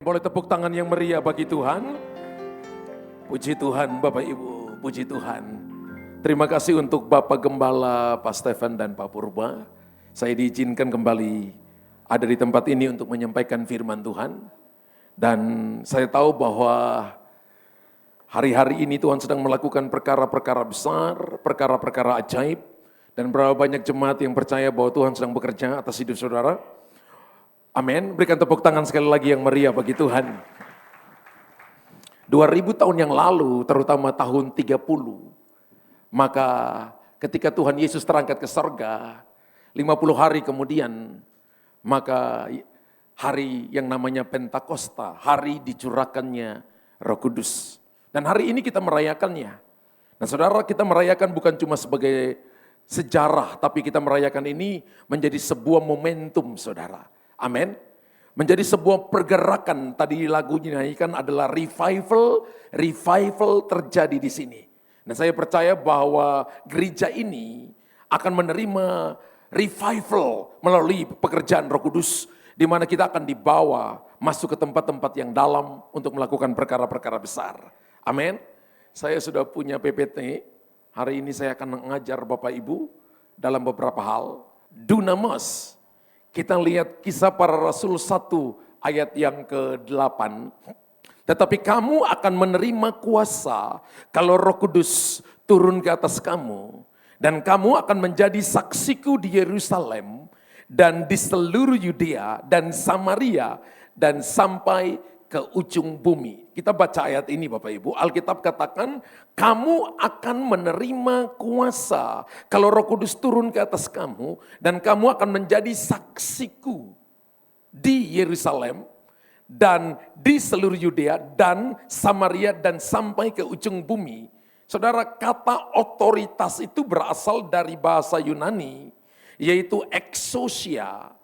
Boleh tepuk tangan yang meriah bagi Tuhan. Puji Tuhan Bapak Ibu, puji Tuhan. Terima kasih untuk Bapak Gembala, Pak Stefan dan Pak Purba. Saya diizinkan kembali ada di tempat ini untuk menyampaikan firman Tuhan. Dan saya tahu bahwa hari-hari ini Tuhan sedang melakukan perkara-perkara besar, perkara-perkara ajaib. Dan berapa banyak jemaat yang percaya bahwa Tuhan sedang bekerja atas hidup saudara. Amin, berikan tepuk tangan sekali lagi yang meriah bagi Tuhan. 2000 tahun yang lalu, terutama tahun 30, maka ketika Tuhan Yesus terangkat ke sorga, 50 hari kemudian, maka hari yang namanya Pentakosta, hari dicurahkannya Roh Kudus. Dan hari ini kita merayakannya. Nah saudara, kita merayakan bukan cuma sebagai sejarah, tapi kita merayakan ini menjadi sebuah momentum saudara. Amin. Menjadi sebuah pergerakan, tadi lagu dinyanyikan adalah revival terjadi di sini. Nah saya percaya bahwa gereja ini akan menerima revival melalui pekerjaan Roh Kudus, di mana kita akan dibawa masuk ke tempat-tempat yang dalam untuk melakukan perkara-perkara besar. Amin. Saya sudah punya PPT, hari ini saya akan mengajar Bapak Ibu dalam beberapa hal. Dunamis. Kita lihat Kisah Para Rasul 1 ayat yang ke-8. Tetapi kamu akan menerima kuasa kalau Roh Kudus turun ke atas kamu. Dan kamu akan menjadi saksiku di Yerusalem dan di seluruh Yudea dan Samaria dan sampai ke ujung bumi. Kita baca ayat ini Bapak Ibu. Alkitab katakan kamu akan menerima kuasa kalau Roh Kudus turun ke atas kamu dan kamu akan menjadi saksiku di Yerusalem dan di seluruh Yudea dan Samaria dan sampai ke ujung bumi. Saudara, kata otoritas itu berasal dari bahasa Yunani yaitu exousia.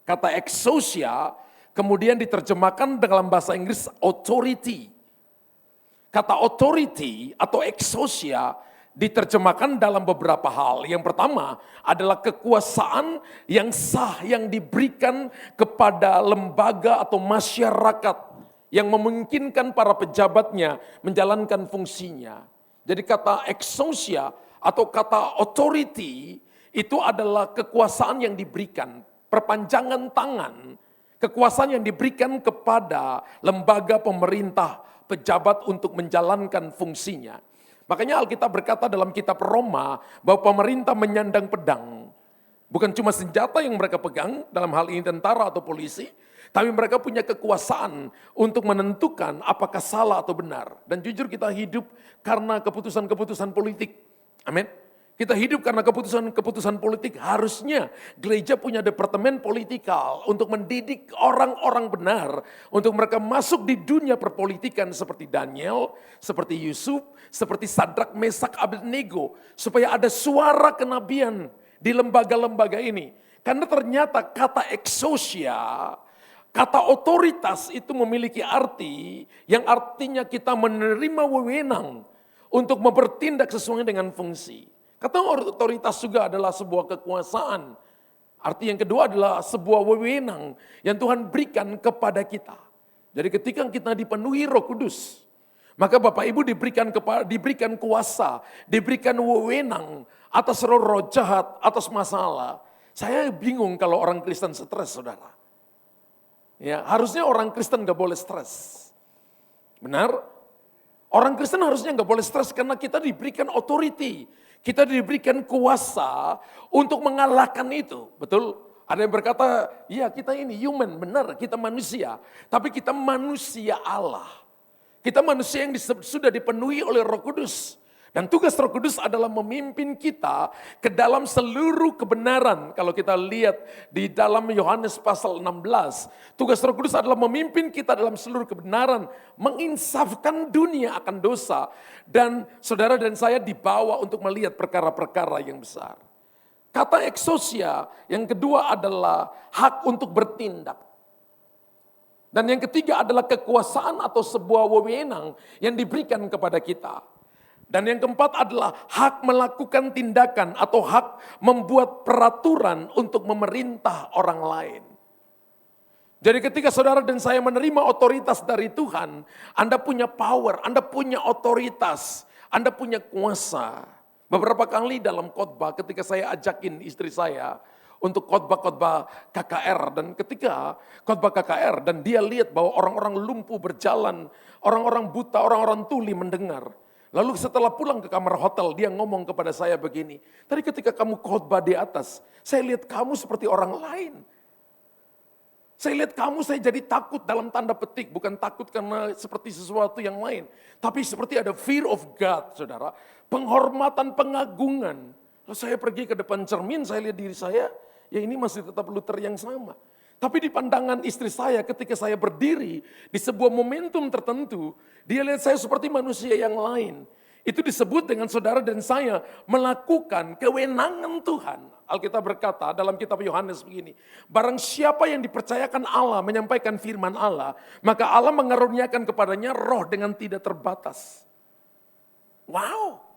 Kata exousia kemudian diterjemahkan dalam bahasa Inggris authority. Kata authority atau exousia diterjemahkan dalam beberapa hal. Yang pertama adalah kekuasaan yang sah yang diberikan kepada lembaga atau masyarakat yang memungkinkan para pejabatnya menjalankan fungsinya. Jadi kata exousia atau kata authority itu adalah kekuasaan yang diberikan, perpanjangan tangan, kekuasaan yang diberikan kepada lembaga pemerintah, pejabat untuk menjalankan fungsinya. Makanya Alkitab berkata dalam kitab Roma bahwa pemerintah menyandang pedang. Bukan cuma senjata yang mereka pegang, dalam hal ini tentara atau polisi, tapi mereka punya kekuasaan untuk menentukan apakah salah atau benar. Dan jujur kita hidup karena keputusan-keputusan politik. Amin. Kita hidup karena keputusan-keputusan politik. Harusnya gereja punya departemen politikal untuk mendidik orang-orang benar. Untuk mereka masuk di dunia perpolitikan seperti Daniel, seperti Yusuf, seperti Sadrak, Mesak, Abednego. Supaya ada suara kenabian di lembaga-lembaga ini. Karena ternyata kata exousia, kata otoritas itu memiliki arti yang artinya kita menerima wewenang untuk bertindak sesuai dengan fungsi. Kata otoritas juga adalah sebuah kekuasaan. Arti yang kedua adalah sebuah wewenang yang Tuhan berikan kepada kita. Jadi ketika kita dipenuhi Roh Kudus, maka Bapak Ibu diberikan kuasa, diberikan wewenang atas roh-roh jahat, atas masalah. Saya bingung kalau orang Kristen stres, saudara. Ya, harusnya orang Kristen gak boleh stres. Benar? Orang Kristen harusnya gak boleh stres karena kita diberikan authority. Kita diberikan kuasa untuk mengalahkan itu, betul? Ada yang berkata, ya kita ini human, benar, kita manusia. Tapi kita manusia Allah. Kita manusia yang sudah dipenuhi oleh Roh Kudus. Dan tugas Roh Kudus adalah memimpin kita ke dalam seluruh kebenaran. Kalau kita lihat di dalam Yohanes pasal 16, tugas Roh Kudus adalah memimpin kita dalam seluruh kebenaran, menginsafkan dunia akan dosa, dan saudara dan saya dibawa untuk melihat perkara-perkara yang besar. Kata exousia yang kedua adalah hak untuk bertindak. Dan yang ketiga adalah kekuasaan atau sebuah wewenang yang diberikan kepada kita. Dan yang keempat adalah hak melakukan tindakan atau hak membuat peraturan untuk memerintah orang lain. Jadi ketika saudara dan saya menerima otoritas dari Tuhan, Anda punya power, Anda punya otoritas, Anda punya kuasa. Beberapa kali dalam khotbah ketika saya ajakin istri saya untuk khotbah-khotbah KKR, dan ketika khotbah KKR dan dia lihat bahwa orang-orang lumpuh berjalan, orang-orang buta, orang-orang tuli mendengar. Lalu setelah pulang ke kamar hotel, dia ngomong kepada saya begini, tadi ketika kamu khotbah di atas, saya lihat kamu seperti orang lain. Saya lihat kamu, saya jadi takut dalam tanda petik. Bukan takut karena seperti sesuatu yang lain. Tapi seperti ada fear of God, saudara. Penghormatan, pengagungan. Lalu saya pergi ke depan cermin, saya lihat diri saya, ya ini masih tetap Luther yang sama. Tapi di pandangan istri saya ketika saya berdiri di sebuah momentum tertentu, dia lihat saya seperti manusia yang lain. Itu disebut dengan saudara dan saya melakukan kewenangan Tuhan. Alkitab berkata dalam kitab Yohanes begini, barang siapa yang dipercayakan Allah menyampaikan firman Allah, maka Allah mengaruniakan kepadanya roh dengan tidak terbatas. Wow.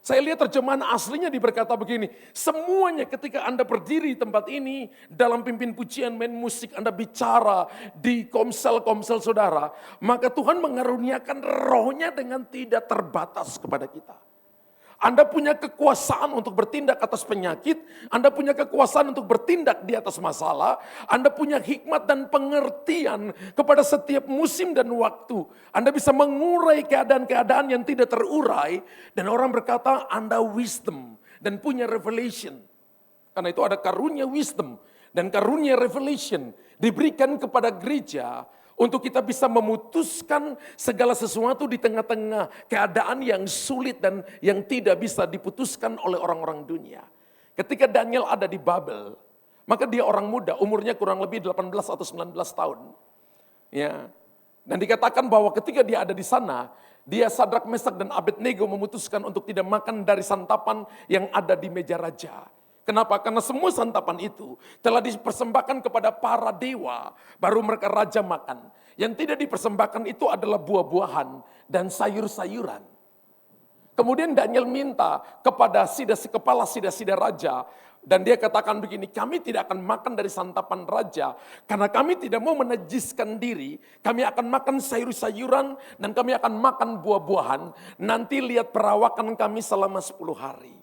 Saya lihat terjemahan aslinya berkata begini, semuanya ketika Anda berdiri di tempat ini, dalam pimpin pujian, main musik, Anda bicara di komsel-komsel saudara, maka Tuhan mengaruniakan rohnya dengan tidak terbatas kepada kita. Anda punya kekuasaan untuk bertindak atas penyakit, Anda punya kekuasaan untuk bertindak di atas masalah, Anda punya hikmat dan pengertian kepada setiap musim dan waktu. Anda bisa mengurai keadaan-keadaan yang tidak terurai, dan orang berkata Anda wisdom dan punya revelation. Karena itu ada karunia wisdom dan karunia revelation diberikan kepada gereja, untuk kita bisa memutuskan segala sesuatu di tengah-tengah keadaan yang sulit dan yang tidak bisa diputuskan oleh orang-orang dunia. Ketika Daniel ada di Babel, maka dia orang muda, umurnya kurang lebih 18 atau 19 tahun. Ya. Dan dikatakan bahwa ketika dia ada di sana, dia Sadrak, Mesak, dan Abednego memutuskan untuk tidak makan dari santapan yang ada di meja raja. Kenapa? Karena semua santapan itu telah dipersembahkan kepada para dewa, baru mereka raja makan. Yang tidak dipersembahkan itu adalah buah-buahan dan sayur-sayuran. Kemudian Daniel minta kepada kepala sida-sida raja, dan dia katakan begini, kami tidak akan makan dari santapan raja, karena kami tidak mau menajiskan diri, kami akan makan sayur-sayuran, dan kami akan makan buah-buahan, nanti lihat perawakan kami selama 10 hari.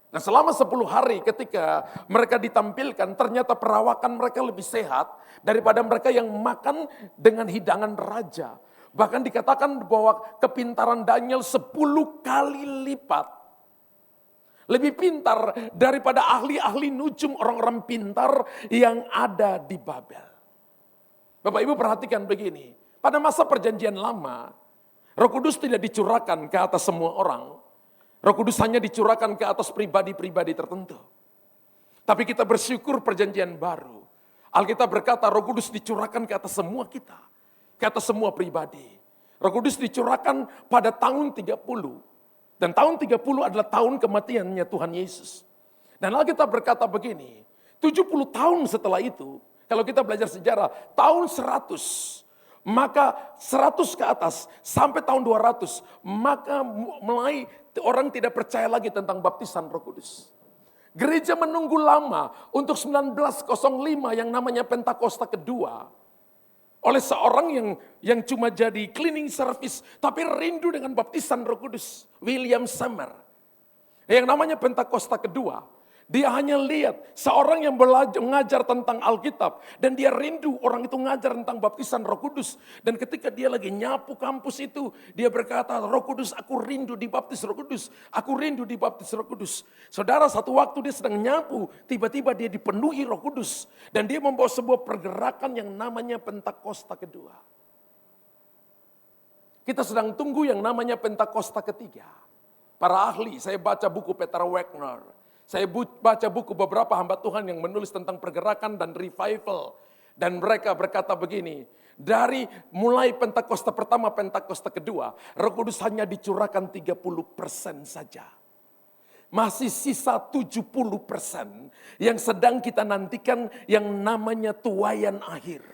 Nah selama 10 hari ketika mereka ditampilkan, ternyata perawakan mereka lebih sehat daripada mereka yang makan dengan hidangan raja. Bahkan dikatakan bahwa kepintaran Daniel 10 kali lipat. Lebih pintar daripada ahli-ahli nujum, orang-orang pintar yang ada di Babel. Bapak Ibu perhatikan begini, pada masa perjanjian lama, Roh Kudus tidak dicurahkan ke atas semua orang. Roh Kudus hanya dicurahkan ke atas pribadi-pribadi tertentu. Tapi kita bersyukur perjanjian baru. Alkitab berkata Roh Kudus dicurahkan ke atas semua kita. Ke atas semua pribadi. Roh Kudus dicurahkan pada tahun 30. Dan tahun 30 adalah tahun kematiannya Tuhan Yesus. Dan Alkitab berkata begini, 70 tahun setelah itu, kalau kita belajar sejarah, tahun 100, maka 100 ke atas sampai tahun 200, maka mulai orang tidak percaya lagi tentang baptisan Roh Kudus. Gereja menunggu lama untuk 1905 yang namanya Pentakosta kedua. Oleh seorang yang cuma jadi cleaning service, tapi rindu dengan baptisan Roh Kudus. William Seymour. Yang namanya Pentakosta kedua. Dia hanya lihat seorang yang mengajar tentang Alkitab. Dan dia rindu orang itu ngajar tentang baptisan Roh Kudus. Dan ketika dia lagi nyapu kampus itu, dia berkata, Roh Kudus, aku rindu dibaptis Roh Kudus. Aku rindu dibaptis Roh Kudus. Saudara, satu waktu dia sedang nyapu, tiba-tiba dia dipenuhi Roh Kudus. Dan dia membawa sebuah pergerakan yang namanya Pentakosta kedua. Kita sedang tunggu yang namanya Pentakosta ketiga. Para ahli, saya baca buku Peter Wagner. Saya baca buku beberapa hamba Tuhan yang menulis tentang pergerakan dan revival. Dan mereka berkata begini, dari mulai Pentakosta pertama, Pentakosta kedua, Roh Kudus hanya dicurahkan 30% saja. Masih sisa 70% yang sedang kita nantikan yang namanya tuaian akhir.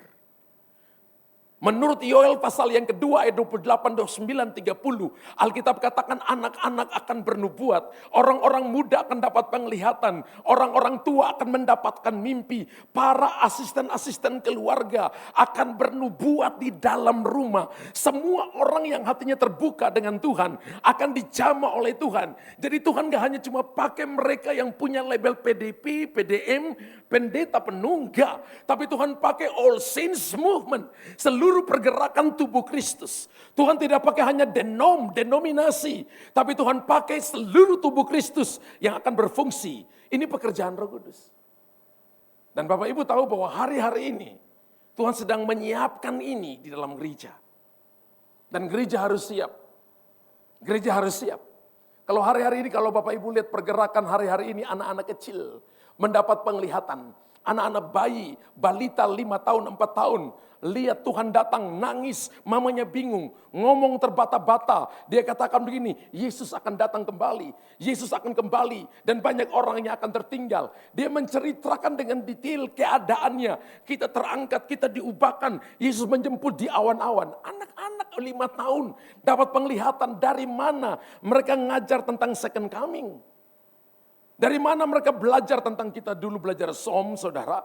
Menurut Yoel pasal yang kedua ayat 28, 29, 30. Alkitab katakan anak-anak akan bernubuat. Orang-orang muda akan dapat penglihatan. Orang-orang tua akan mendapatkan mimpi. Para asisten-asisten keluarga akan bernubuat di dalam rumah. Semua orang yang hatinya terbuka dengan Tuhan akan dijamah oleh Tuhan. Jadi Tuhan gak hanya cuma pakai mereka yang punya label PDP, PDM, pendeta penuh, enggak. Tapi Tuhan pakai all saints movement. Seluruh pergerakan tubuh Kristus. Tuhan tidak pakai hanya denominasi. Tapi Tuhan pakai seluruh tubuh Kristus yang akan berfungsi. Ini pekerjaan Roh Kudus. Dan Bapak Ibu tahu bahwa hari-hari ini Tuhan sedang menyiapkan ini di dalam gereja. Dan gereja harus siap. Gereja harus siap. Kalau hari-hari ini, kalau Bapak Ibu lihat pergerakan hari-hari ini, anak-anak kecil mendapat penglihatan. Anak-anak bayi, balita 5 tahun, 4 tahun. Lihat Tuhan datang, nangis, mamanya bingung, ngomong terbata-bata. Dia katakan begini, Yesus akan datang kembali. Yesus akan kembali dan banyak orang yang akan tertinggal. Dia menceritakan dengan detail keadaannya. Kita terangkat, kita diubahkan. Yesus menjemput di awan-awan. Anak-anak 5 tahun dapat penglihatan dari mana mereka ngajar tentang second coming. Dari mana mereka belajar tentang kita dulu belajar SOM, saudara.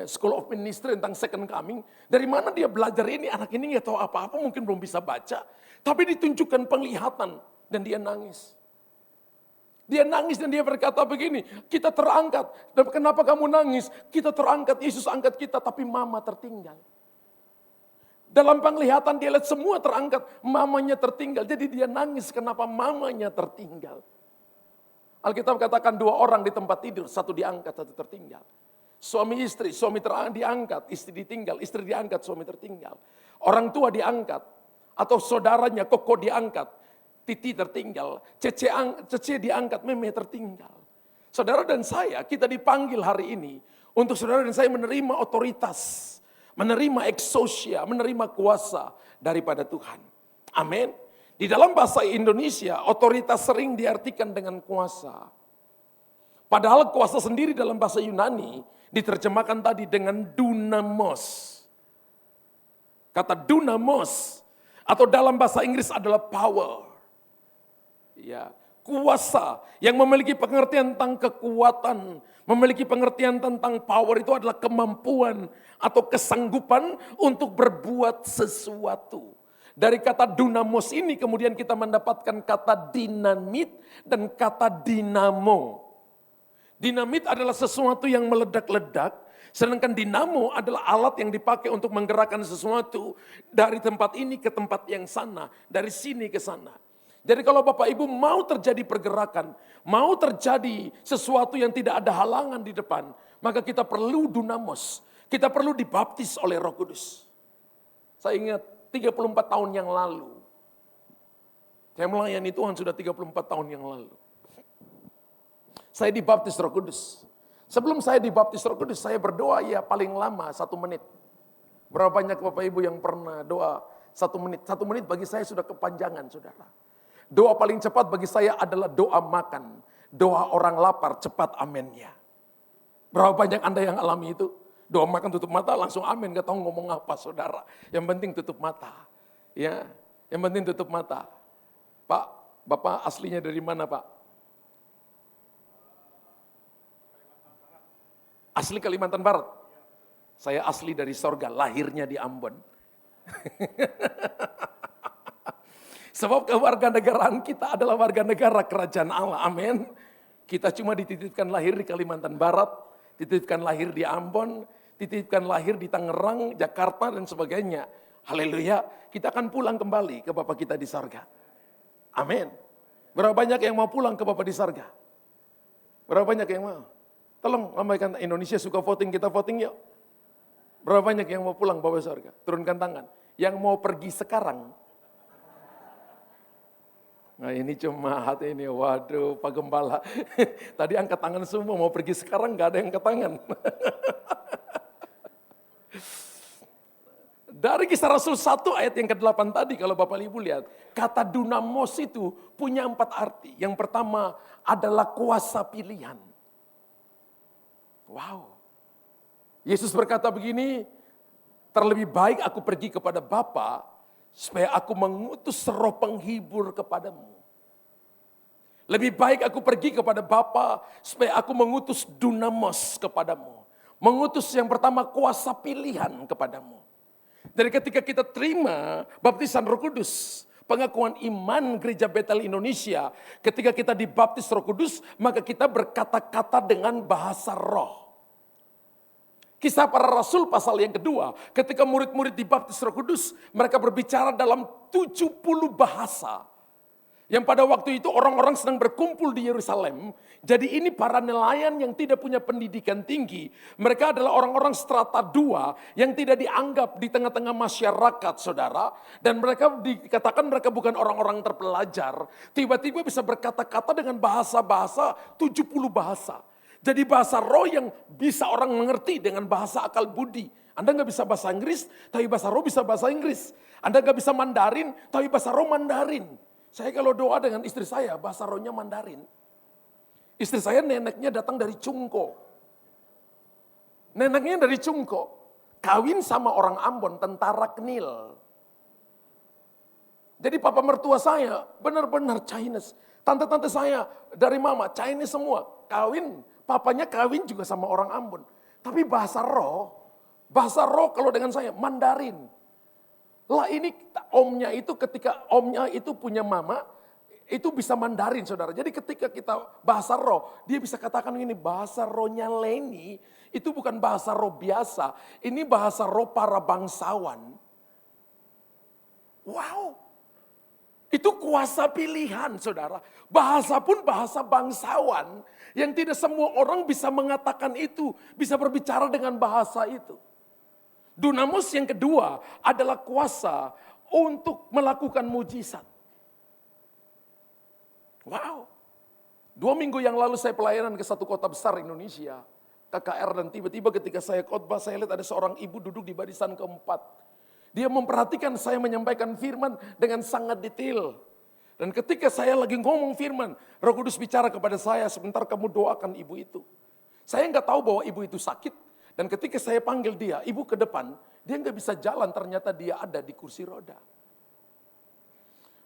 School of Ministry tentang second coming. Dari mana dia belajar ini? Anak ini gak tahu apa-apa, mungkin belum bisa baca. Tapi ditunjukkan penglihatan dan dia nangis. Dia nangis dan dia berkata begini, kita terangkat. Dan kenapa kamu nangis? Kita terangkat, Yesus angkat kita, tapi mama tertinggal. Dalam penglihatan dia lihat semua terangkat, mamanya tertinggal. Jadi dia nangis kenapa mamanya tertinggal. Alkitab katakan 2 orang di tempat tidur, satu diangkat, satu tertinggal. Suami istri, suami diangkat, istri ditinggal, istri diangkat, suami tertinggal. Orang tua diangkat, atau saudaranya koko diangkat, titi tertinggal, cece diangkat, meme tertinggal. Saudara dan saya, kita dipanggil hari ini untuk saudara dan saya menerima otoritas, menerima exousia, menerima kuasa daripada Tuhan. Amin. Di dalam bahasa Indonesia, otoritas sering diartikan dengan kuasa. Padahal kuasa sendiri dalam bahasa Yunani diterjemahkan tadi dengan dunamos. Kata dunamos atau dalam bahasa Inggris adalah power. Ya, kuasa yang memiliki pengertian tentang kekuatan, memiliki pengertian tentang power itu adalah kemampuan atau kesanggupan untuk berbuat sesuatu. Dari kata dunamos ini kemudian kita mendapatkan kata dinamit dan kata dinamo. Dinamit adalah sesuatu yang meledak-ledak, sedangkan dinamo adalah alat yang dipakai untuk menggerakkan sesuatu dari tempat ini ke tempat yang sana, dari sini ke sana. Jadi kalau Bapak Ibu mau terjadi pergerakan, mau terjadi sesuatu yang tidak ada halangan di depan, maka kita perlu dunamos, kita perlu dibaptis oleh Roh Kudus. Saya ingat 34 tahun yang lalu, saya melayani Tuhan sudah 34 tahun yang lalu. Saya dibaptis Roh Kudus. Sebelum saya dibaptis Roh Kudus, saya berdoa ya paling lama 1 menit. Berapa banyak Bapak Ibu yang pernah doa 1 menit? 1 menit bagi saya sudah kepanjangan, saudara. Doa paling cepat bagi saya adalah doa makan. Doa orang lapar, cepat amennya. Berapa banyak Anda yang alami itu? Doa makan tutup mata langsung amin, gak tahu ngomong apa saudara. Yang penting tutup mata. Ya, yang penting tutup mata. Pak, Bapak aslinya dari mana Pak? Asli Kalimantan Barat. Saya asli dari sorga, lahirnya di Ambon. Sebab kewarganegaraan kita adalah warga negara kerajaan Allah, amin. Kita cuma dititipkan lahir di Kalimantan Barat, dititipkan lahir di Ambon, dititipkan lahir di Tangerang, Jakarta dan sebagainya. Haleluya, kita akan pulang kembali ke Bapa kita di sorga. Amin. Berapa banyak yang mau pulang ke Bapa di sorga? Berapa banyak yang mau? Tolong lambaikan, Indonesia suka voting, kita voting yuk. Berapa banyak yang mau pulang Bapak sorga? Turunkan tangan. Yang mau pergi sekarang. Nah ini cuma hati ini, waduh Pak Gembala. Tadi angkat tangan semua, mau pergi sekarang gak ada yang angkat tangan. Dari Kisah Rasul 1 ayat yang ke-8 tadi kalau Bapak Ibu lihat. Kata dunamos itu punya 4 arti. Yang pertama adalah kuasa pilihan. Wow. Yesus berkata begini, Terlebih baik aku pergi kepada Bapa, supaya aku mengutus Roh Penghibur kepadamu. Lebih baik aku pergi kepada Bapa, supaya aku mengutus Dunamos kepadamu. Mengutus yang pertama kuasa pilihan kepadamu. Dari ketika kita terima baptisan Roh Kudus, pengakuan iman Gereja Betel Indonesia, ketika kita dibaptis Roh Kudus, maka kita berkata-kata dengan bahasa roh. Kisah para Rasul pasal yang kedua, ketika murid-murid dibaptis Roh Kudus, mereka berbicara dalam 70 bahasa. Yang pada waktu itu orang-orang sedang berkumpul di Yerusalem. Jadi ini para nelayan yang tidak punya pendidikan tinggi. Mereka adalah orang-orang strata 2 yang tidak dianggap di tengah-tengah masyarakat, saudara. Dan mereka dikatakan mereka bukan orang-orang terpelajar. Tiba-tiba bisa berkata-kata dengan bahasa-bahasa 70 bahasa. Jadi bahasa roh yang bisa orang mengerti dengan bahasa akal budi. Anda nggak bisa bahasa Inggris, tapi bahasa roh bisa bahasa Inggris. Anda nggak bisa Mandarin, tapi bahasa roh Mandarin. Saya kalau doa dengan istri saya, bahasa rohnya Mandarin. Istri saya neneknya datang dari Cungko. Neneknya dari Cungko. Kawin sama orang Ambon, tentara Knil. Jadi papa mertua saya benar-benar Chinese. Tante-tante saya dari mama Chinese semua. Kawin, papanya kawin juga sama orang Ambon. Tapi bahasa roh kalau dengan saya Mandarin. Lah ini omnya itu ketika omnya itu punya mama, itu bisa Mandarin saudara. Jadi ketika kita bahasa roh, dia bisa katakan ini bahasa rohnya Leni, itu bukan bahasa roh biasa. Ini bahasa roh para bangsawan. Wow, itu kuasa pilihan saudara. Bahasa pun bahasa bangsawan, yang tidak semua orang bisa mengatakan itu, bisa berbicara dengan bahasa itu. Dunamos yang kedua adalah kuasa untuk melakukan mujizat. Wow. 2 minggu yang lalu saya pelayanan ke satu kota besar Indonesia, KKR, dan tiba-tiba ketika saya khotbah saya lihat ada seorang ibu duduk di barisan keempat. Dia memperhatikan saya menyampaikan firman dengan sangat detail. Dan ketika saya lagi ngomong firman, Roh Kudus bicara kepada saya, sebentar kamu doakan ibu itu. Saya nggak tahu bahwa ibu itu sakit. Dan ketika saya panggil dia, ibu ke depan, dia nggak bisa jalan, ternyata dia ada di kursi roda.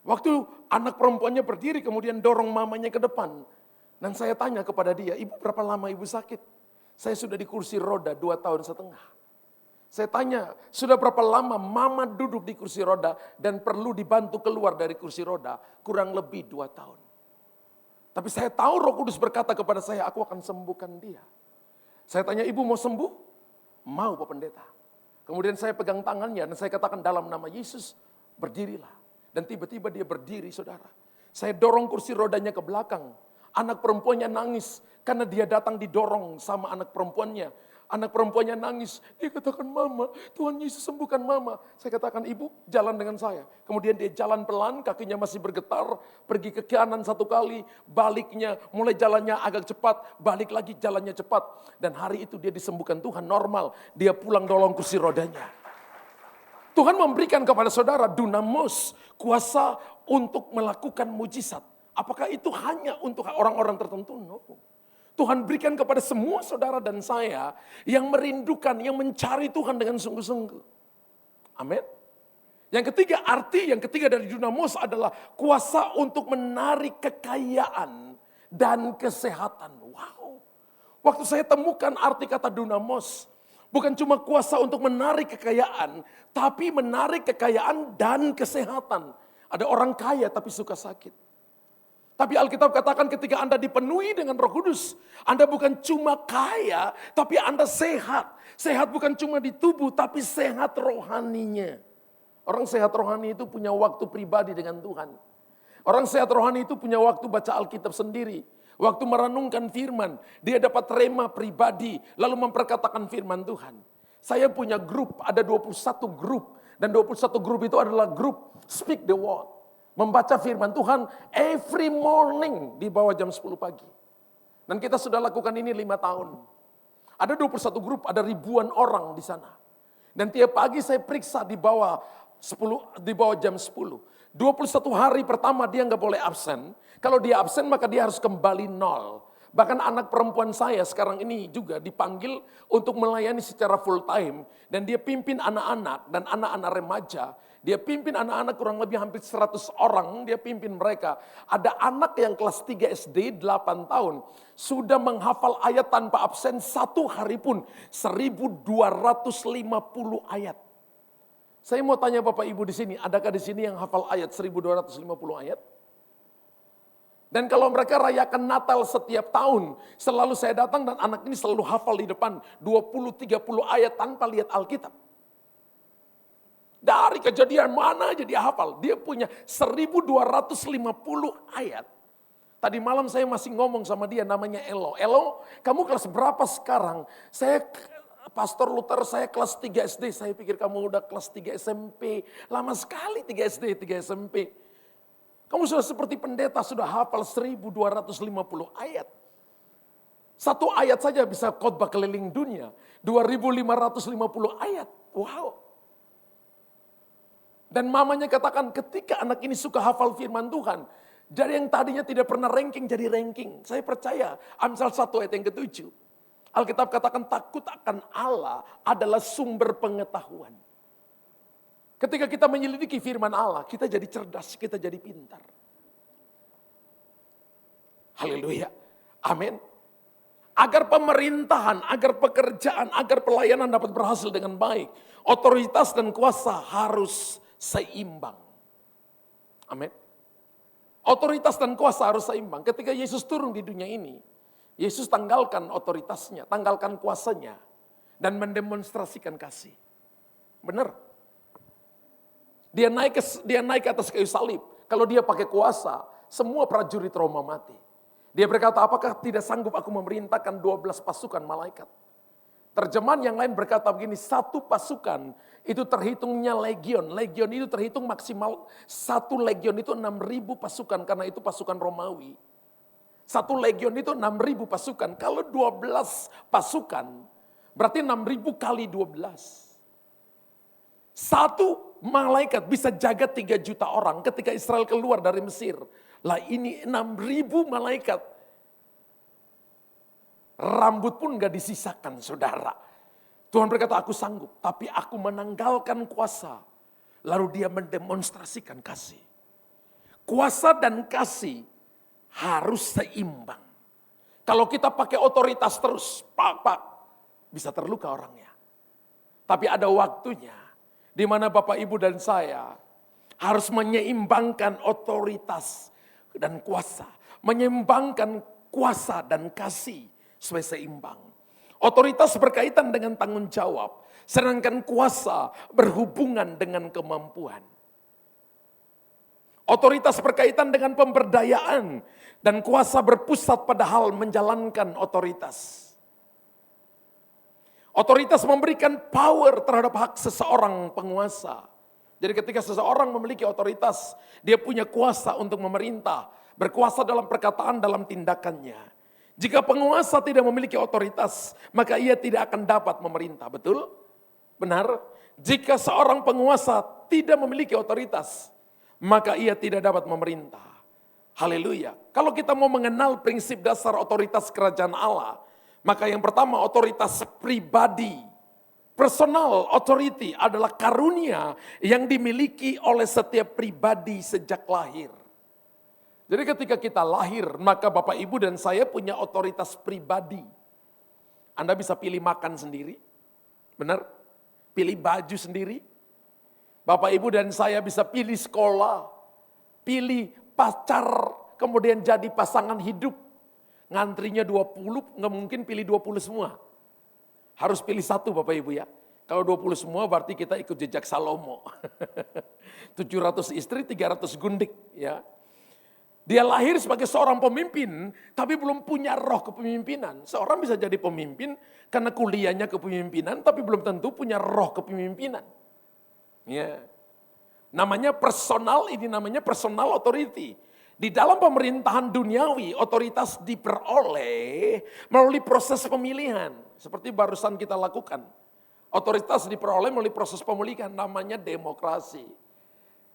Waktu anak perempuannya berdiri, kemudian dorong mamanya ke depan. Dan saya tanya kepada dia, ibu berapa lama ibu sakit? Saya sudah di kursi roda 2,5 tahun. Saya tanya, sudah berapa lama mama duduk di kursi roda dan perlu dibantu keluar dari kursi roda? Kurang lebih 2 tahun. Tapi saya tahu Roh Kudus berkata kepada saya, aku akan sembuhkan dia. Saya tanya, ibu mau sembuh? Mau Pak Pendeta. Kemudian saya pegang tangannya dan saya katakan dalam nama Yesus, berdirilah. Dan tiba-tiba dia berdiri saudara. Saya dorong kursi rodanya ke belakang. Anak perempuannya nangis karena dia datang didorong sama anak perempuannya. Anak perempuannya nangis, dia katakan mama, Tuhan Yesus sembuhkan mama. Saya katakan ibu jalan dengan saya. Kemudian dia jalan pelan, kakinya masih bergetar, pergi ke kanan 1 kali, baliknya mulai jalannya agak cepat, balik lagi jalannya cepat. Dan hari itu dia disembuhkan Tuhan normal, dia pulang dorong kursi rodanya. Tuhan memberikan kepada saudara dunamos, kuasa untuk melakukan mujizat. Apakah itu hanya untuk orang-orang tertentu? No. Tuhan berikan kepada semua saudara dan saya yang merindukan, yang mencari Tuhan dengan sungguh-sungguh. Amin. Yang ketiga dari dunamos adalah kuasa untuk menarik kekayaan dan kesehatan. Wow. Waktu saya temukan arti kata dunamos, bukan cuma kuasa untuk menarik kekayaan, tapi menarik kekayaan dan kesehatan. Ada orang kaya tapi suka sakit. Tapi Alkitab katakan ketika Anda dipenuhi dengan Roh Kudus, Anda bukan cuma kaya, tapi Anda sehat. Sehat bukan cuma di tubuh, tapi sehat rohaninya. Orang sehat rohani itu punya waktu pribadi dengan Tuhan. Orang sehat rohani itu punya waktu baca Alkitab sendiri. Waktu merenungkan firman, dia dapat rema pribadi, lalu memperkatakan firman Tuhan. Saya punya grup, ada 21 grup. Dan 21 grup itu adalah grup Speak the Word. Membaca firman Tuhan every morning di bawah jam 10 pagi. Dan kita sudah lakukan ini 5 tahun. Ada 21 grup, ada ribuan orang di sana. Dan tiap pagi saya periksa di bawah jam 10. 21 hari pertama dia nggak boleh absen. Kalau dia absen maka dia harus kembali 0. Bahkan anak perempuan saya sekarang ini juga dipanggil untuk melayani secara full time. Dan dia pimpin anak-anak dan anak-anak remaja. Dia pimpin anak-anak kurang lebih hampir 100 orang, dia pimpin mereka. Ada anak yang kelas 3 SD 8 tahun. Sudah menghafal ayat tanpa absen satu hari pun. 1250 ayat. Saya mau tanya Bapak Ibu di sini, adakah di sini yang hafal ayat 1250 ayat? Dan kalau mereka rayakan Natal setiap tahun, selalu saya datang dan anak ini selalu hafal di depan 20-30 ayat tanpa lihat Alkitab. Dari kejadian mana aja dia hafal, dia punya 1250 ayat. Tadi malam saya masih ngomong sama dia namanya Elo. Elo, kamu kelas berapa sekarang? Saya Pastor Luther, saya kelas 3 SD, saya pikir kamu udah kelas 3 SMP. Lama sekali 3 SD, 3 SMP. Kamu sudah seperti pendeta, sudah hafal 1250 ayat. Satu ayat saja bisa khotbah keliling dunia. 2550 ayat. Wow. Dan mamanya katakan ketika anak ini suka hafal firman Tuhan. Dari yang tadinya tidak pernah ranking jadi ranking. Saya percaya Amsal 1 ayat yang ke-7. Alkitab katakan takut akan Allah adalah sumber pengetahuan. Ketika kita menyelidiki firman Allah, kita jadi cerdas, kita jadi pintar. Haleluya. Amin. Agar pemerintahan, agar pekerjaan, agar pelayanan dapat berhasil dengan baik. Otoritas dan kuasa harus seimbang. Amin. Otoritas dan kuasa harus seimbang. Ketika Yesus turun di dunia ini, Yesus tanggalkan otoritasnya, tanggalkan kuasanya. Dan mendemonstrasikan kasih. Benar. Dia naik ke atas kayu salib. Kalau dia pakai kuasa, semua prajurit Roma mati. Dia berkata, apakah tidak sanggup aku memerintahkan 12 pasukan malaikat? Terjemahan yang lain berkata begini, satu pasukan itu terhitungnya legion. Legion itu terhitung maksimal, satu legion itu 6.000 pasukan, karena itu pasukan Romawi. Satu legion itu 6.000 pasukan. Kalau 12 pasukan, berarti 6.000 kali 12. Satu malaikat bisa jaga 3 juta orang ketika Israel keluar dari Mesir. Lah ini 6.000 malaikat. Rambut pun gak disisakan saudara. Tuhan berkata aku sanggup tapi aku menanggalkan kuasa. Lalu dia mendemonstrasikan kasih. Kuasa dan kasih harus seimbang. Kalau kita pakai otoritas terus, pak, bisa terluka orangnya. Tapi ada waktunya. Di mana Bapak, Ibu, dan saya harus menyeimbangkan otoritas dan kuasa. Menyeimbangkan kuasa dan kasih supaya seimbang. Otoritas berkaitan dengan tanggung jawab. Sedangkan kuasa berhubungan dengan kemampuan. Otoritas berkaitan dengan pemberdayaan. Dan kuasa berpusat pada hal menjalankan otoritas. Otoritas memberikan power terhadap hak seseorang penguasa. Jadi ketika seseorang memiliki otoritas, dia punya kuasa untuk memerintah, berkuasa dalam perkataan, dalam tindakannya. Jika penguasa tidak memiliki otoritas, maka ia tidak akan dapat memerintah, betul? Benar? Jika seorang penguasa tidak memiliki otoritas, maka ia tidak dapat memerintah. Haleluya. Kalau kita mau mengenal prinsip dasar otoritas kerajaan Allah, maka yang pertama otoritas pribadi. Personal authority adalah karunia yang dimiliki oleh setiap pribadi sejak lahir. Jadi ketika kita lahir, maka Bapak, Ibu, dan saya punya otoritas pribadi. Anda bisa pilih makan sendiri, benar? Pilih baju sendiri. Bapak, Ibu, dan saya bisa pilih sekolah, pilih pacar, kemudian jadi pasangan hidup. Ngantrinya 20, nggak mungkin pilih 20 semua. Harus pilih satu Bapak Ibu ya. Kalau 20 semua berarti kita ikut jejak Salomo. 700 istri, 300 gundik ya. Dia lahir sebagai seorang pemimpin, tapi belum punya roh kepemimpinan. Seorang bisa jadi pemimpin karena kuliahnya kepemimpinan, tapi belum tentu punya roh kepemimpinan. Ya. Namanya personal, ini namanya personal authority. Di dalam pemerintahan duniawi, otoritas diperoleh melalui proses pemilihan. Seperti barusan kita lakukan. Otoritas diperoleh melalui proses pemilihan, namanya demokrasi.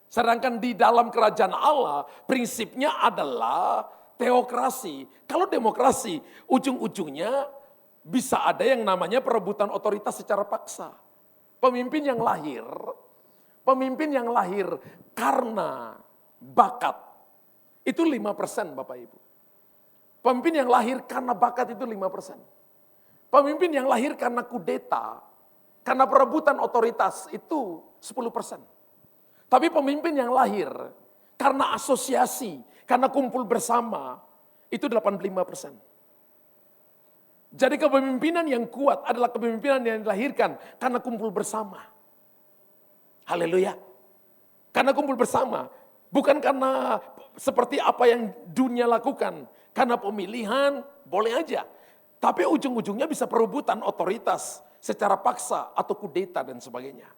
Sedangkan di dalam kerajaan Allah, prinsipnya adalah Teokrasi, kalau demokrasi ujung-ujungnya bisa ada yang namanya perebutan otoritas secara paksa. Pemimpin yang lahir karena bakat, itu 5% Bapak Ibu. Pemimpin yang lahir karena bakat itu 5%. Pemimpin yang lahir karena kudeta, karena perebutan otoritas itu 10%. Tapi pemimpin yang lahir karena asosiasi, karena kumpul bersama, itu 85%. Jadi kepemimpinan yang kuat adalah kepemimpinan yang dilahirkan karena kumpul bersama. Haleluya. Karena kumpul bersama. Bukan karena seperti apa yang dunia lakukan. Karena pemilihan boleh aja. Tapi ujung-ujungnya bisa perebutan otoritas secara paksa atau kudeta dan sebagainya.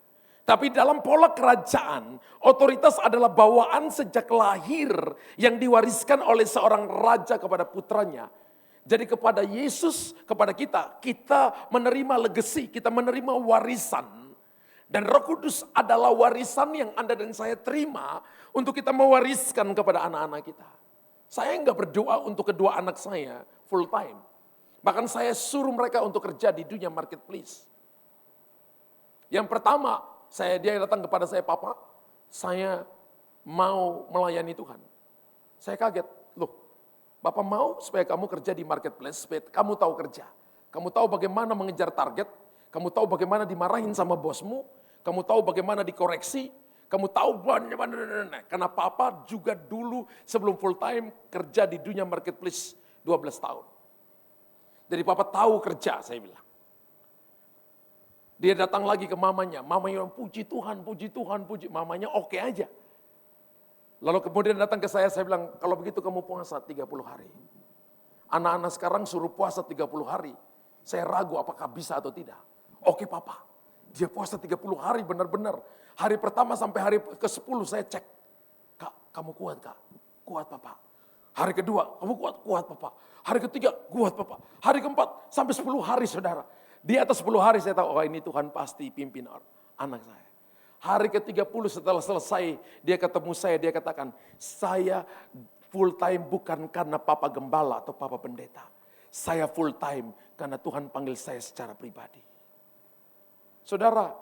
Tapi dalam pola kerajaan, otoritas adalah bawaan sejak lahir yang diwariskan oleh seorang raja kepada putranya. Jadi kepada Yesus, kepada kita menerima legacy, kita menerima warisan. Dan Roh Kudus adalah warisan yang Anda dan saya terima untuk kita mewariskan kepada anak-anak kita. Saya enggak berdoa untuk kedua anak saya full time. Bahkan saya suruh mereka untuk kerja di dunia marketplace. Yang pertama, dia datang kepada saya, Papa, saya mau melayani Tuhan. Saya kaget, loh, Bapak mau supaya kamu kerja di marketplace, supaya kamu tahu kerja. Kamu tahu bagaimana mengejar target, kamu tahu bagaimana dimarahin sama bosmu, kamu tahu bagaimana dikoreksi, kamu tahu bagaimana. Karena Papa juga dulu sebelum full time kerja di dunia marketplace 12 tahun. Jadi Papa tahu kerja, saya bilang. Dia datang lagi ke mamanya puji Tuhan, mamanya oke aja. Lalu kemudian datang ke saya bilang, kalau begitu kamu puasa 30 hari. Anak-anak sekarang suruh puasa 30 hari. Saya ragu apakah bisa atau tidak. Oke Papa, dia puasa 30 hari benar-benar. Hari pertama sampai hari ke-10 saya cek. Kak, kamu kuat Kak? Kuat Papa. Hari kedua, kamu kuat? Kuat Papa. Hari ketiga, kuat Papa. Hari keempat, sampai 10 hari saudara. Di atas 10 hari saya tahu, oh ini Tuhan pasti pimpin anak saya. Hari ke-30 setelah selesai, dia ketemu saya, dia katakan, saya full time bukan karena Papa Gembala atau Papa Pendeta. Saya full time karena Tuhan panggil saya secara pribadi. Saudara,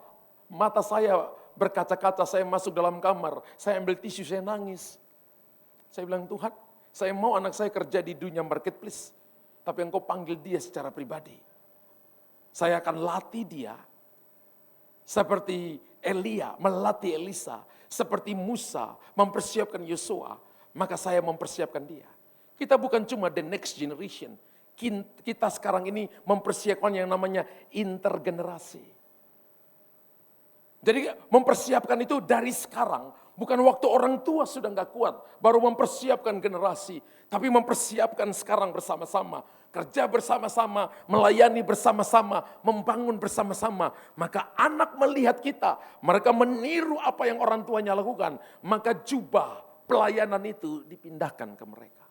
mata saya berkaca-kaca, saya masuk dalam kamar, saya ambil tisu, saya nangis. Saya bilang, Tuhan, saya mau anak saya kerja di dunia marketplace, tapi Engkau panggil dia secara pribadi. Saya akan latih dia seperti Elia melatih Elisa, seperti Musa mempersiapkan Yosua, maka saya mempersiapkan dia. Kita bukan cuma the next generation, kita sekarang ini mempersiapkan yang namanya intergenerasi. Jadi mempersiapkan itu dari sekarang, bukan waktu orang tua sudah gak kuat, baru mempersiapkan generasi, tapi mempersiapkan sekarang bersama-sama. Kerja bersama-sama, melayani bersama-sama, membangun bersama-sama. Maka anak melihat kita, mereka meniru apa yang orang tuanya lakukan. Maka jubah pelayanan itu dipindahkan ke mereka.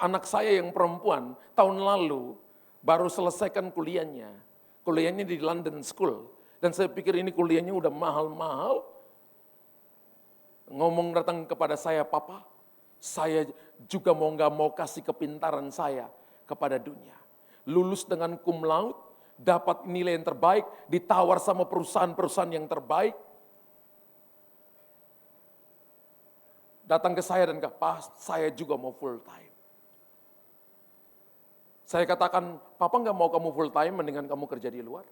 Anak saya yang perempuan tahun lalu baru selesaikan kuliahnya. Kuliahnya di London School. Dan saya pikir ini kuliahnya udah mahal-mahal. Ngomong datang kepada saya, Papa, saya juga gak mau kasih kepintaran saya kepada dunia. Lulus dengan cum laude, dapat nilai yang terbaik, ditawar sama perusahaan-perusahaan yang terbaik. Datang ke saya dan Pak, saya juga mau full time. Saya katakan, Papa gak mau kamu full time, mendingan kamu kerja di luar.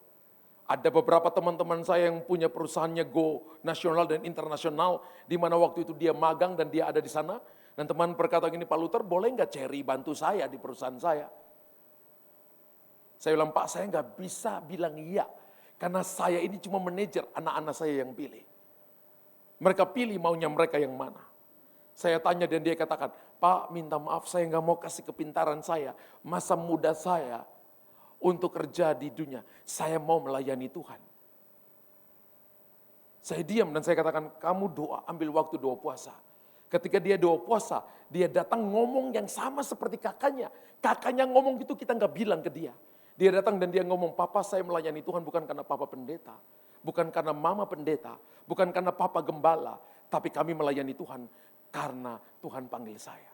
Ada beberapa teman-teman saya yang punya perusahaannya go nasional dan internasional, di mana waktu itu dia magang dan dia ada di sana. Dan teman berkata gini, Pak Luther boleh nggak Cherry bantu saya di perusahaan saya? Saya bilang, Pak saya nggak bisa bilang iya. Karena saya ini cuma manajer anak-anak saya yang pilih. Mereka pilih maunya mereka yang mana. Saya tanya dan dia katakan, Pak minta maaf saya nggak mau kasih kepintaran saya, masa muda saya untuk kerja di dunia. Saya mau melayani Tuhan. Saya diam dan saya katakan, kamu doa, ambil waktu doa puasa. Ketika dia doa puasa, dia datang ngomong yang sama seperti kakaknya. Kakaknya ngomong gitu kita nggak bilang ke dia. Dia datang dan dia ngomong, Papa saya melayani Tuhan bukan karena Papa pendeta. Bukan karena Mama pendeta. Bukan karena Papa gembala. tapi kami melayani Tuhan karena Tuhan panggil saya.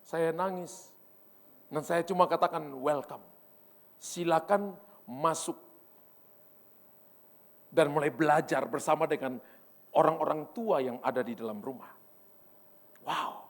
Saya nangis, dan saya cuma katakan welcome. Silakan masuk. Dan mulai belajar bersama dengan orang-orang tua yang ada di dalam rumah. Wow,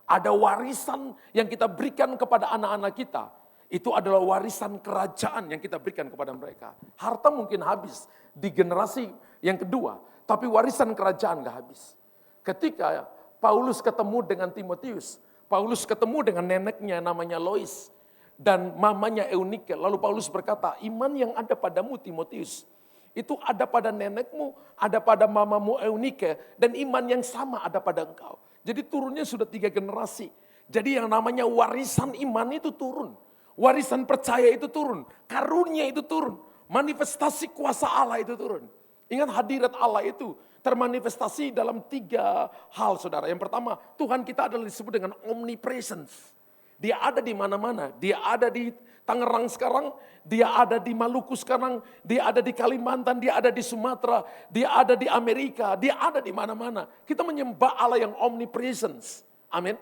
ada warisan yang kita berikan kepada anak-anak kita. Itu adalah warisan kerajaan yang kita berikan kepada mereka. Harta mungkin habis di generasi yang kedua, tapi warisan kerajaan gak habis. Ketika Paulus ketemu dengan Timotius, Paulus ketemu dengan neneknya namanya Lois dan mamanya Eunike. Lalu Paulus berkata, iman yang ada padamu Timotius, itu ada pada nenekmu, ada pada mamamu Eunike, dan iman yang sama ada pada engkau. Jadi turunnya sudah 3 generasi. Jadi yang namanya warisan iman itu turun. Warisan percaya itu turun. Karunia itu turun. Manifestasi kuasa Allah itu turun. Ingat hadirat Allah itu termanifestasi dalam 3 hal, saudara. Yang pertama, Tuhan kita adalah disebut dengan omnipresence. Dia ada di mana-mana. Dia ada di Tangerang sekarang, dia ada di Maluku sekarang, dia ada di Kalimantan, dia ada di Sumatera, dia ada di Amerika, dia ada di mana-mana. Kita menyembah Allah yang omnipresence. Amin.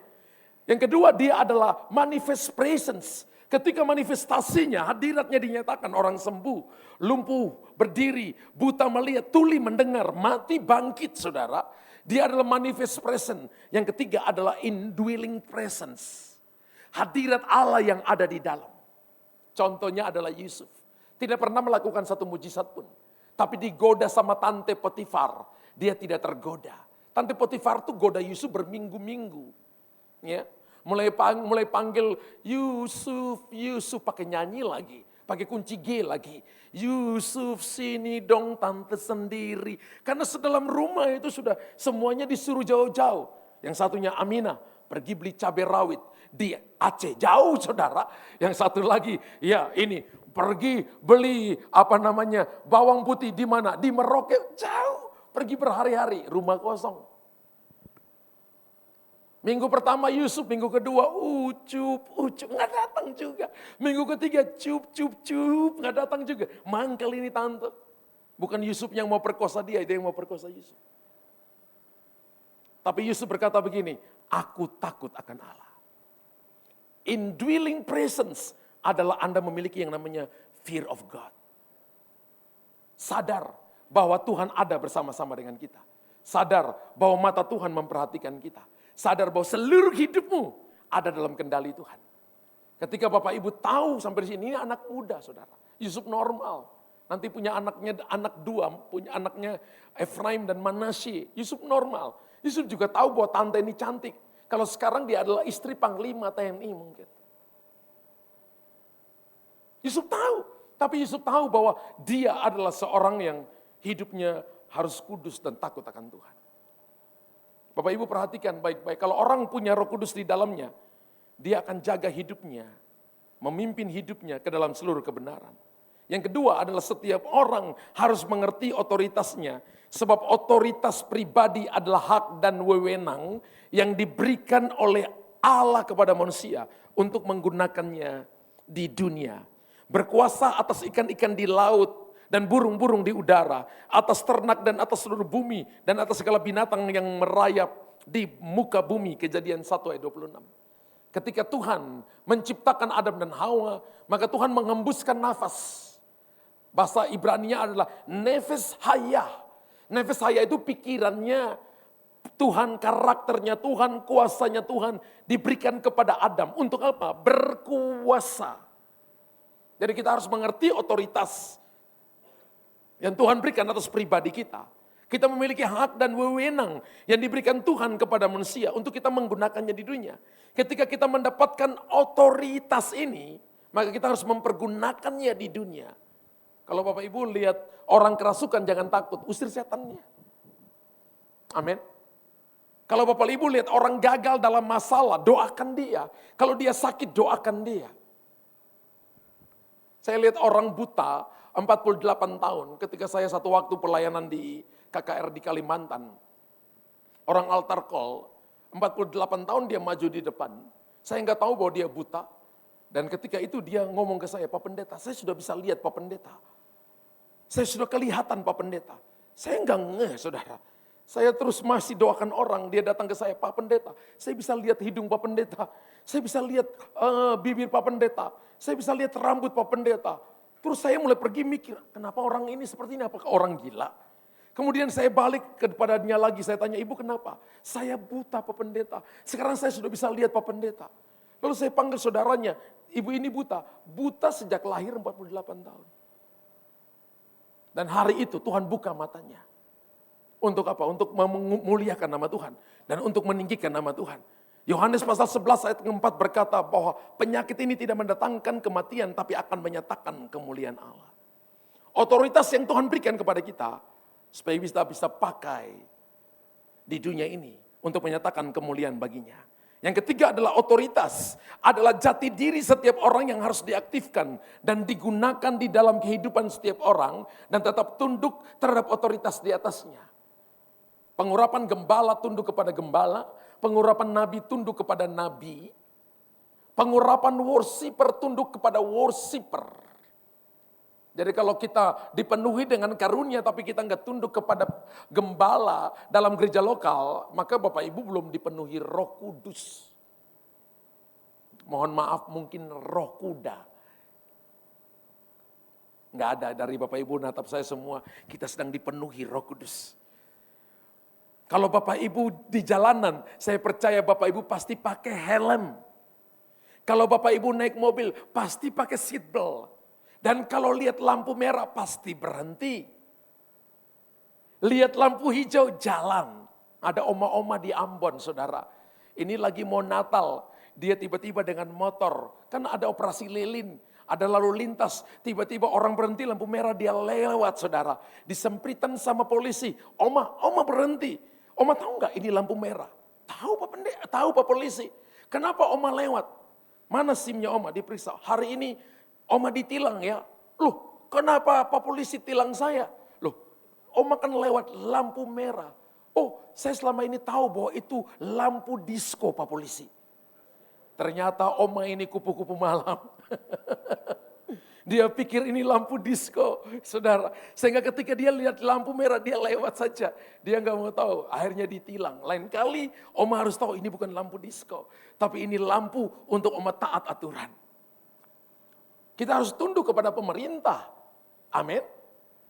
Yang kedua, dia adalah manifest presence. Ketika manifestasinya, hadiratnya dinyatakan, orang sembuh, lumpuh, berdiri, buta melihat, tuli mendengar, mati bangkit, saudara. Dia adalah manifest presence. Yang ketiga adalah indwelling presence. Hadirat Allah yang ada di dalam. Contohnya adalah Yusuf. Tidak pernah melakukan satu mujizat pun. Tapi digoda sama Tante Potifar. Dia tidak tergoda. Tante Potifar tuh goda Yusuf berminggu-minggu. Ya. Mulai panggil Yusuf, Yusuf pakai nyanyi lagi. Pakai kunci G lagi. Yusuf sini dong tante sendiri. Karena sedalam rumah itu sudah semuanya disuruh jauh-jauh. Yang satunya Aminah pergi beli cabai rawit. Di Aceh, jauh saudara. Yang satu lagi, ya ini, pergi beli bawang putih di mana? Di Merauke, jauh. Pergi berhari-hari, rumah kosong. Minggu pertama Yusuf, minggu kedua ucup, nggak datang juga. Minggu ketiga cup, nggak datang juga. Mangkel ini tante. Bukan Yusuf yang mau perkosa dia yang mau perkosa Yusuf. Tapi Yusuf berkata begini, aku takut akan Allah. Indwelling presence adalah Anda memiliki yang namanya fear of God. Sadar bahwa Tuhan ada bersama-sama dengan kita. Sadar bahwa mata Tuhan memperhatikan kita. Sadar bahwa seluruh hidupmu ada dalam kendali Tuhan. Ketika Bapak Ibu tahu sampai di sini, ini anak muda saudara. Yusuf normal. Nanti punya anak 2, punya anaknya Efraim dan Manasye. Yusuf normal. Yusuf juga tahu bahwa tante ini cantik. Kalau sekarang dia adalah istri panglima TNI mungkin. Yusuf tahu. Tapi Yusuf tahu bahwa dia adalah seorang yang hidupnya harus kudus dan takut akan Tuhan. Bapak Ibu perhatikan baik-baik. Kalau orang punya Roh Kudus di dalamnya, dia akan jaga hidupnya. Memimpin hidupnya ke dalam seluruh kebenaran. Yang kedua adalah setiap orang harus mengerti otoritasnya. Sebab otoritas pribadi adalah hak dan wewenang yang diberikan oleh Allah kepada manusia untuk menggunakannya di dunia. Berkuasa atas ikan-ikan di laut dan burung-burung di udara, atas ternak dan atas seluruh bumi, dan atas segala binatang yang merayap di muka bumi. Kejadian 1 ayat 26. Ketika Tuhan menciptakan Adam dan Hawa, maka Tuhan mengembuskan nafas. Bahasa Ibrani-nya adalah nefes hayah. Nefes hayah itu pikirannya Tuhan, karakternya Tuhan, kuasanya Tuhan diberikan kepada Adam. Untuk apa? Berkuasa. Jadi kita harus mengerti otoritas yang Tuhan berikan atas pribadi kita. Kita memiliki hak dan wewenang yang diberikan Tuhan kepada manusia untuk kita menggunakannya di dunia. Ketika kita mendapatkan otoritas ini, maka kita harus mempergunakannya di dunia. Kalau Bapak Ibu lihat orang kerasukan jangan takut, usir setannya. Amin. Kalau Bapak Ibu lihat orang gagal dalam masalah, doakan dia. Kalau dia sakit, doakan dia. Saya lihat orang buta 48 tahun ketika saya satu waktu pelayanan di KKR di Kalimantan. Orang altar call, 48 tahun dia maju di depan. Saya nggak tahu bahwa dia buta. Dan ketika itu dia ngomong ke saya, Pak Pendeta, saya sudah bisa lihat Pak Pendeta. Saya sudah kelihatan Pak Pendeta. Saya enggak ngeh, saudara. Saya terus masih doakan orang, dia datang ke saya, Pak Pendeta, saya bisa lihat hidung Pak Pendeta, saya bisa lihat bibir Pak Pendeta, saya bisa lihat rambut Pak Pendeta. Terus saya mulai pergi mikir, kenapa orang ini seperti ini, apakah orang gila? Kemudian saya balik kepadanya lagi, saya tanya, Ibu kenapa? Saya buta Pak Pendeta, sekarang saya sudah bisa lihat Pak Pendeta. Lalu saya panggil saudaranya, Ibu ini buta, buta sejak lahir 48 tahun. Dan hari itu Tuhan buka matanya. Untuk apa? Untuk memuliakan nama Tuhan. Dan untuk meninggikan nama Tuhan. Yohanes pasal 11 ayat 4 berkata bahwa penyakit ini tidak mendatangkan kematian, tapi akan menyatakan kemuliaan Allah. Otoritas yang Tuhan berikan kepada kita, supaya kita bisa pakai di dunia ini untuk menyatakan kemuliaan baginya. Yang ketiga adalah otoritas, adalah jati diri setiap orang yang harus diaktifkan dan digunakan di dalam kehidupan setiap orang dan tetap tunduk terhadap otoritas di atasnya. Pengurapan gembala tunduk kepada gembala, pengurapan nabi tunduk kepada nabi, pengurapan worshiper tunduk kepada worshiper. Jadi kalau kita dipenuhi dengan karunia tapi kita nggak tunduk kepada gembala dalam gereja lokal, maka Bapak Ibu belum dipenuhi Roh Kudus. Mohon maaf, mungkin roh kuda. Nggak ada dari Bapak Ibu natap saya semua, kita sedang dipenuhi Roh Kudus. Kalau Bapak Ibu di jalanan, saya percaya Bapak Ibu pasti pakai helm. Kalau Bapak Ibu naik mobil, pasti pakai seat belt. Dan kalau lihat lampu merah, pasti berhenti. Lihat lampu hijau, jalan. Ada oma-oma di Ambon, saudara. Ini lagi mau Natal, dia tiba-tiba dengan motor. Kan ada operasi lilin, ada lalu lintas. Tiba-tiba orang berhenti, lampu merah, dia lewat, saudara. Disempritan sama polisi. Oma berhenti. Oma tahu nggak ini lampu merah? Tahu Pak Pendeta, tahu Pak Polisi. Kenapa Oma lewat? Mana SIM-nya Oma? Diperiksa. Hari ini Oma ditilang ya. Loh, kenapa Pak Polisi tilang saya? Loh, Oma kan lewat lampu merah. Oh, saya selama ini tahu bahwa itu lampu disco Pak Polisi. Ternyata Oma ini kupu-kupu malam. Dia pikir ini lampu disco, saudara. Sehingga ketika dia lihat lampu merah, dia lewat saja. Dia nggak mau tahu, akhirnya ditilang. Lain kali, Oma harus tahu ini bukan lampu disco. Tapi ini lampu untuk Oma taat aturan. Kita harus tunduk kepada pemerintah. Amin.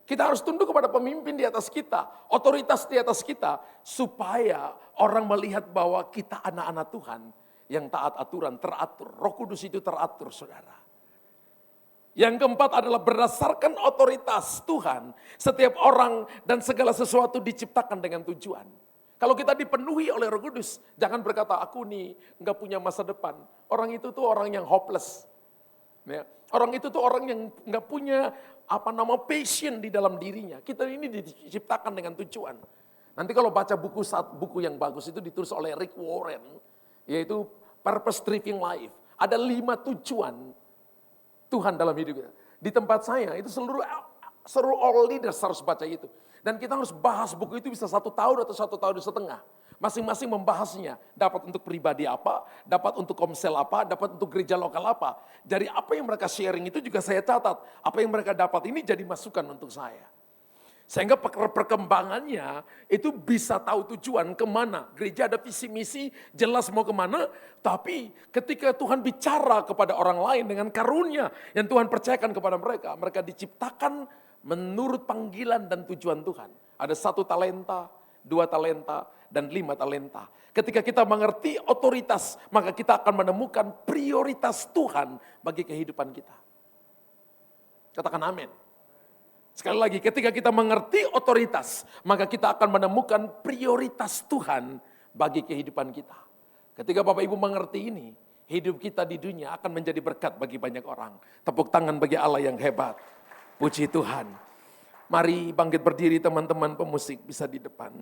Kita harus tunduk kepada pemimpin di atas kita, otoritas di atas kita. Supaya orang melihat bahwa kita anak-anak Tuhan yang taat aturan, teratur. Roh Kudus itu teratur, saudara. Yang keempat adalah berdasarkan otoritas Tuhan, setiap orang dan segala sesuatu diciptakan dengan tujuan. Kalau kita dipenuhi oleh Roh Kudus, jangan berkata aku nih nggak punya masa depan. Orang itu tuh orang yang hopeless. Ya. Orang itu tuh orang yang nggak punya passion di dalam dirinya. Kita ini diciptakan dengan tujuan. Nanti kalau baca buku yang bagus itu ditulis oleh Rick Warren, yaitu Purpose Driven Life. Ada 5 tujuan Tuhan dalam hidup kita. Di tempat saya itu seluruh all leaders harus baca itu. Dan kita harus bahas buku itu bisa 1 tahun atau 1 tahun setengah. Masing-masing membahasnya. Dapat untuk pribadi apa, dapat untuk komsel apa, dapat untuk gereja lokal apa. Dari apa yang mereka sharing itu juga saya catat. Apa yang mereka dapat ini jadi masukan untuk saya. Sehingga perkembangannya itu bisa tahu tujuan kemana. Gereja ada visi misi, jelas mau kemana. Tapi ketika Tuhan bicara kepada orang lain dengan karunia yang Tuhan percayakan kepada mereka. Mereka diciptakan menurut panggilan dan tujuan Tuhan. Ada 1 talenta, 2 talenta, dan 5 talenta. Ketika kita mengerti otoritas, maka kita akan menemukan prioritas Tuhan bagi kehidupan kita. Katakan amin. Sekali lagi, ketika kita mengerti otoritas, maka kita akan menemukan prioritas Tuhan bagi kehidupan kita. Ketika Bapak Ibu mengerti ini, hidup kita di dunia akan menjadi berkat bagi banyak orang. Tepuk tangan bagi Allah yang hebat. Puji Tuhan. Mari bangkit berdiri teman-teman pemusik bisa di depan.